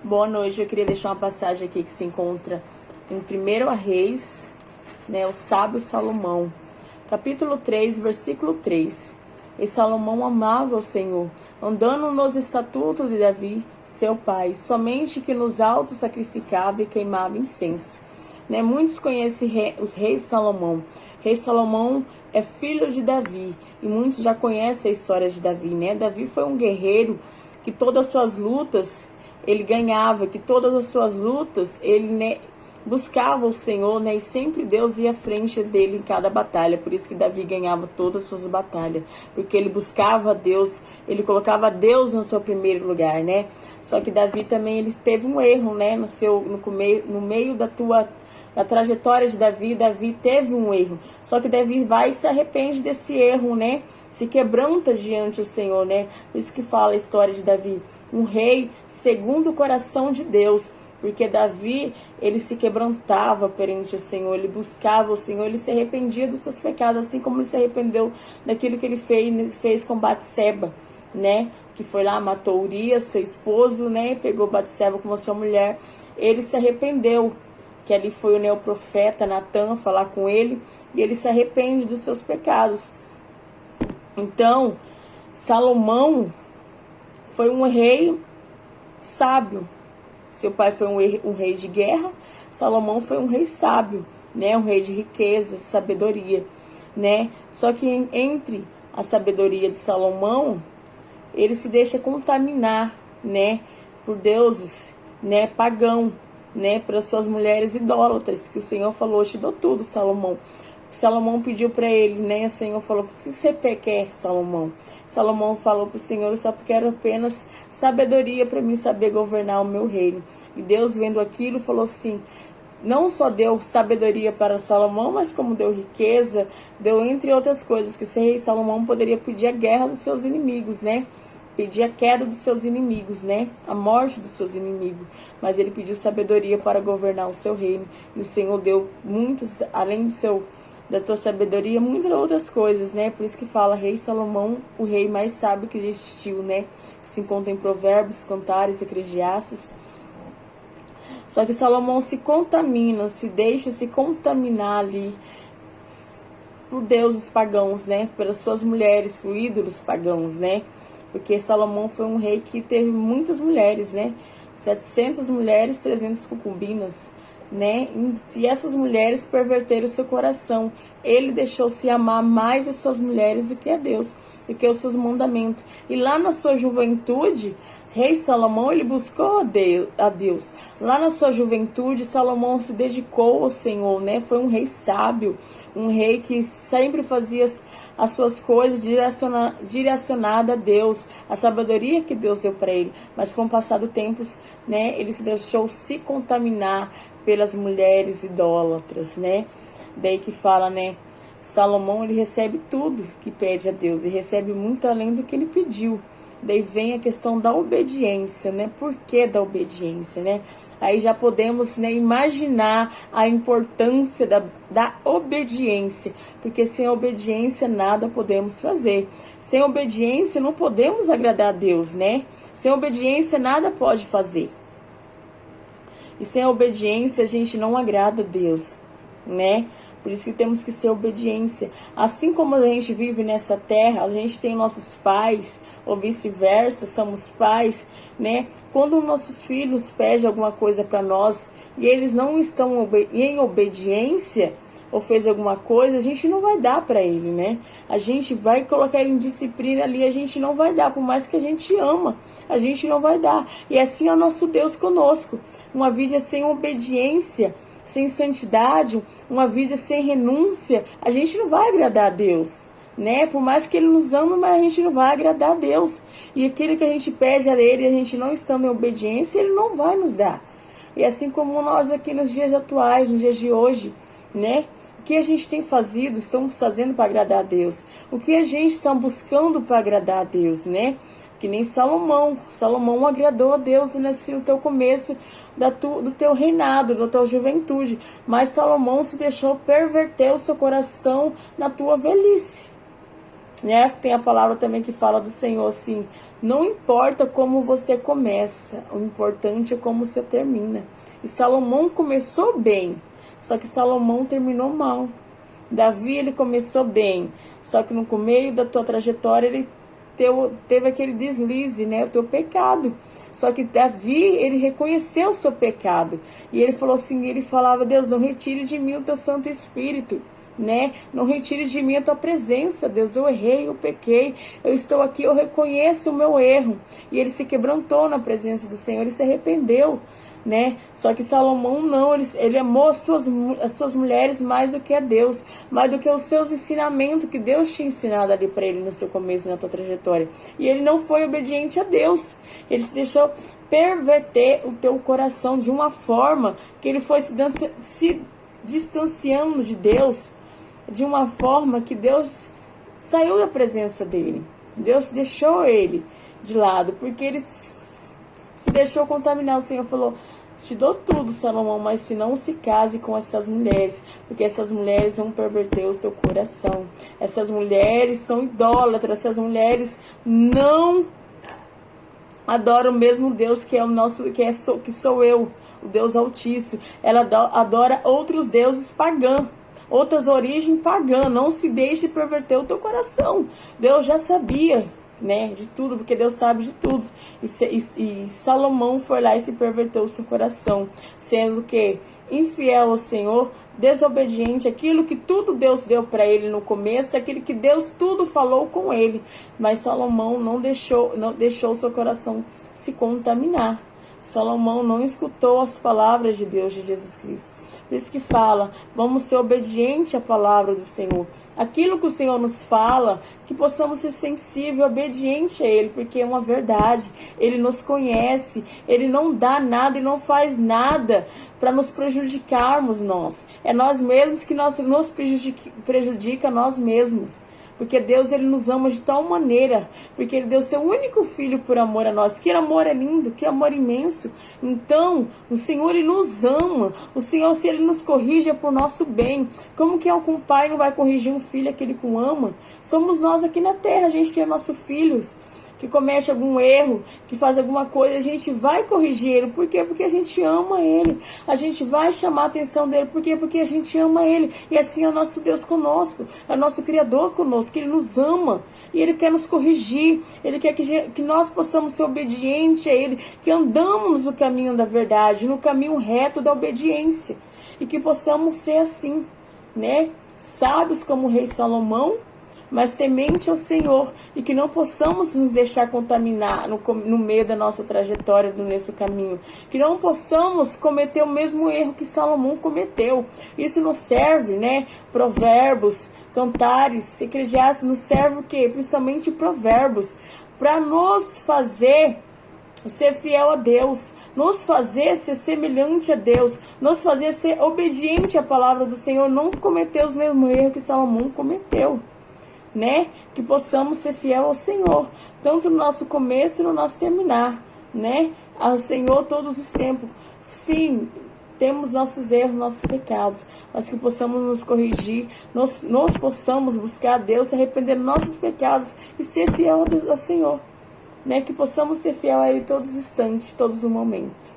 Boa noite, eu queria deixar uma passagem aqui que se encontra em 1 Reis, o sábio Salomão, capítulo 3, versículo 3. E Salomão amava o Senhor, andando nos estatutos de Davi, seu pai, somente que nos altos sacrificava e queimava incenso. Muitos conhecem os reis Salomão. Rei Salomão é filho de Davi, e muitos já conhecem a história de Davi, Davi foi um guerreiro que todas as suas lutas ele ganhava, que todas as suas lutas ele buscava o Senhor, e sempre Deus ia à frente dele em cada batalha. Por isso que Davi ganhava todas as suas batalhas, porque ele buscava Deus, ele colocava Deus no seu primeiro lugar, Só que Davi também ele teve um erro, no meio da trajetória de Davi, Davi teve um erro. Só que Davi vai e se arrepende desse erro, Se quebranta diante do Senhor, Por isso que fala a história de Davi, um rei segundo o coração de Deus. Porque Davi, ele se quebrantava perante o Senhor, ele buscava o Senhor, ele se arrependia dos seus pecados, assim como ele se arrependeu daquilo que ele fez com Batseba, Que foi lá, matou Urias, seu esposo, Pegou Batseba como sua mulher. Ele se arrependeu, que ali foi o profeta Natan falar com ele, e ele se arrepende dos seus pecados. Então, Salomão foi um rei sábio. Seu pai foi um rei de guerra, Salomão foi um rei sábio, um rei de riqueza, sabedoria, Só que entre a sabedoria de Salomão, ele se deixa contaminar, por deuses, pagão, para suas mulheres idólatras, que o Senhor falou, eu te dou tudo, Salomão. Salomão pediu para ele, O Senhor falou, o que você quer, Salomão? Salomão falou para o Senhor, eu só quero apenas sabedoria para mim saber governar o meu reino. E Deus, vendo aquilo, falou assim, não só deu sabedoria para Salomão, mas como deu riqueza, deu entre outras coisas, que esse rei Salomão poderia pedir a guerra dos seus inimigos, Pedir a queda dos seus inimigos, A morte dos seus inimigos. Mas ele pediu sabedoria para governar o seu reino. E o Senhor deu muitas, além da tua sabedoria, muitas outras coisas, Por isso que fala rei Salomão, o rei mais sábio que existiu, Que se encontra em Provérbios, Cantares, Eclesiastes. Só que Salomão se contamina, se deixa se contaminar ali por deuses pagãos, Pelas suas mulheres, por ídolos pagãos, Porque Salomão foi um rei que teve muitas mulheres, 700 mulheres, 300 concubinas, E essas mulheres perverteram o seu coração. Ele deixou-se amar mais as suas mulheres do que a Deus, do que os seus mandamentos. E lá na sua juventude, rei Salomão, ele buscou a Deus. Lá na sua juventude, Salomão se dedicou ao Senhor, Foi um rei sábio, um rei que sempre fazia as suas coisas direcionada a Deus, a sabedoria que Deus deu para ele. Mas com o passar do tempo, ele se deixou se contaminar pelas mulheres idólatras, Daí que fala, Salomão, ele recebe tudo que pede a Deus e recebe muito além do que ele pediu. Daí vem a questão da obediência, Por que da obediência, Aí já podemos, imaginar a importância da obediência, porque sem a obediência nada podemos fazer. Sem obediência não podemos agradar a Deus, Sem obediência nada pode fazer. E sem a obediência a gente não agrada a Deus, Por isso que temos que ser obediência. Assim como a gente vive nessa terra, a gente tem nossos pais, ou vice-versa, somos pais, Quando nossos filhos pedem alguma coisa para nós e eles não estão em obediência, ou fez alguma coisa, a gente não vai dar para ele, A gente vai colocar ele em disciplina ali, a gente não vai dar, por mais que a gente ama, a gente não vai dar. E assim é o nosso Deus conosco. Uma vida sem obediência, sem santidade, uma vida sem renúncia, a gente não vai agradar a Deus, Por mais que Ele nos ama, mas a gente não vai agradar a Deus. E aquilo que a gente pede a Ele, a gente não estando em obediência, Ele não vai nos dar. E assim como nós aqui nos dias atuais, nos dias de hoje, O que a gente tem estamos fazendo para agradar a Deus? O que a gente está buscando para agradar a Deus, Que nem Salomão. Salomão agradou a Deus no teu começo do teu reinado, da tua juventude. Mas Salomão se deixou perverter o seu coração na tua velhice. né? Tem a palavra também que fala do Senhor assim: não importa como você começa, o importante é como você termina. E Salomão começou bem, só que Salomão terminou mal. Davi, ele começou bem, só que no meio da tua trajetória ele teve aquele deslize, né? O teu pecado. Só que Davi, ele reconheceu o seu pecado. E ele falou assim, ele falava: Deus, não retire de mim o teu Santo Espírito, né? Não retire de mim a tua presença, Deus. Eu errei, eu pequei, eu estou aqui, eu reconheço o meu erro. E ele se quebrantou na presença do Senhor, ele se arrependeu, né? Só que Salomão não, ele amou as suas mulheres mais do que a Deus, mais do que os seus ensinamentos que Deus tinha ensinado ali para ele no seu começo, na tua trajetória. E ele não foi obediente a Deus, ele se deixou perverter o teu coração de uma forma que ele foi se distanciando de Deus, de uma forma que Deus saiu da presença dele. Deus deixou ele de lado, porque ele se deixou contaminar. O Senhor falou: te dou tudo, Salomão, mas se não se case com essas mulheres, porque essas mulheres vão perverter o teu coração. Essas mulheres são idólatras, essas mulheres não adoram o mesmo Deus que é o nosso, que sou eu, o Deus Altíssimo. Ela adora outros deuses pagãos, outras origens pagãs. Não se deixe perverter o teu coração. Deus já sabia, né, de tudo, porque Deus sabe de tudo. E Salomão foi lá e se perverteu o seu coração, sendo que infiel ao Senhor, desobediente, aquilo que tudo Deus deu para ele no começo, aquilo que Deus tudo falou com ele. Mas Salomão não deixou o seu coração se contaminar. Salomão não escutou as palavras de Deus, de Jesus Cristo. Por isso que fala, vamos ser obedientes à palavra do Senhor. Aquilo que o Senhor nos fala, que possamos ser sensíveis, obedientes a Ele, porque é uma verdade. Ele nos conhece, Ele não dá nada e não faz nada para nos prejudicarmos nós. É nós mesmos que nos prejudica nós mesmos. Porque Deus, ele nos ama de tal maneira, porque ele deu seu único filho por amor a nós. Que amor é lindo, que amor imenso. Então, o Senhor, ele nos ama. O Senhor, se ele nos corrige, é por nosso bem. Como que um pai não vai corrigir um filho, aquele que o ama? Somos nós aqui na terra, a gente tem nossos filhos que comete algum erro, que faz alguma coisa, a gente vai corrigir ele. Por quê? Porque a gente ama ele. A gente vai chamar a atenção dele. Por quê? Porque a gente ama ele. E assim é o nosso Deus conosco. É o nosso Criador conosco. Ele nos ama. E ele quer nos corrigir. Ele quer que nós possamos ser obedientes a ele. Que andamos no caminho da verdade, no caminho reto da obediência. E que possamos ser assim, né? Sábios como o rei Salomão, mas temente ao Senhor, e que não possamos nos deixar contaminar no meio da nossa trajetória, do nosso caminho, que não possamos cometer o mesmo erro que Salomão cometeu. Isso nos serve, né? Provérbios, Cantares, Eclesiastes, nos serve o quê? Principalmente Provérbios, para nos fazer ser fiel a Deus, nos fazer ser semelhante a Deus, nos fazer ser obediente à palavra do Senhor, não cometer os mesmos erros que Salomão cometeu, né? Que possamos ser fiel ao Senhor, tanto no nosso começo e no nosso terminar, né? Ao Senhor todos os tempos. Sim, temos nossos erros, nossos pecados, mas que possamos nos corrigir, nós possamos buscar a Deus, se arrepender dos nossos pecados e ser fiel ao Senhor, né? Que possamos ser fiel a Ele todos os instantes, todos os momentos.